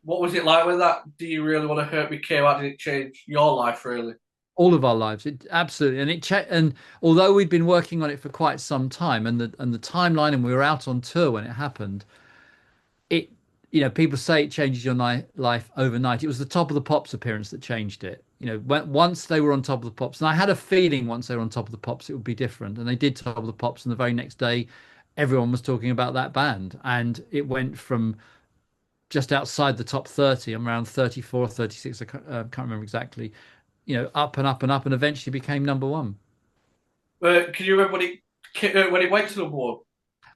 What was it like when that "Do You Really Want to Hurt Me" came out? Did it change your life really? All of our lives. It absolutely, and although we'd been working on it for quite some time, and the timeline, and we were out on tour when it happened, it people say it changes your life overnight. It was the Top of the Pops appearance that changed it. Once they were on Top of the Pops, and I had a feeling once they were on Top of the Pops it would be different, and they did Top of the Pops, and the very next day everyone was talking about that band, and it went from just outside the top 30, I'm around 34, 36, can't remember exactly, up and up and up, and eventually became number one. Can you remember when it went to number one?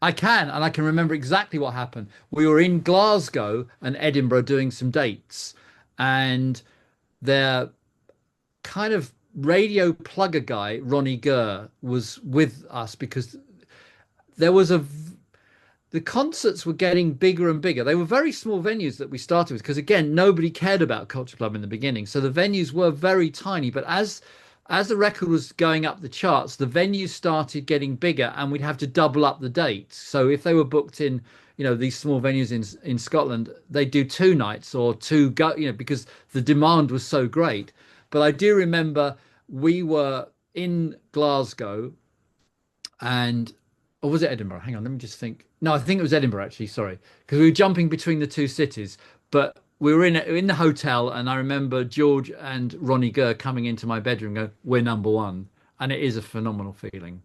I can, and I can remember exactly what happened. We were in Glasgow and Edinburgh doing some dates, and their kind of radio plugger guy, Ronnie Gurr, was with us because there was the concerts were getting bigger and bigger. They were very small venues that we started with because again, nobody cared about Culture Club in the beginning. So the venues were very tiny, but as the record was going up the charts, the venues started getting bigger and we'd have to double up the dates. So if they were booked in, these small venues in Scotland, they'd do two nights or two go, because the demand was so great. But I do remember we were in Glasgow and or was it Edinburgh? Hang on, let me just think. No, I think it was Edinburgh actually. Sorry, because we were jumping between the two cities, but we were in the hotel, and I remember George and Ronnie Gurr coming into my bedroom, going, "We're number one," and it is a phenomenal feeling.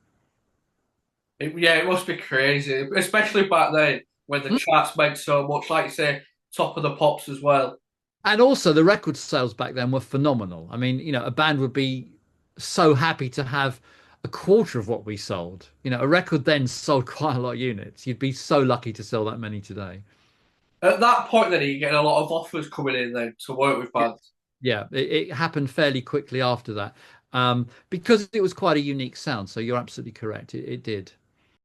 Yeah, it must be crazy, especially back then when the Mm. charts meant so much. Like you say, Top of the Pops as well. And also, the record sales back then were phenomenal. I mean, a band would be so happy to have a quarter of what we sold. A record then sold quite a lot of units. You'd be so lucky to sell that many today. At that point, then, are you getting a lot of offers coming in then to work with bands? Yeah, it happened fairly quickly after that, because it was quite a unique sound. So you're absolutely correct. It did.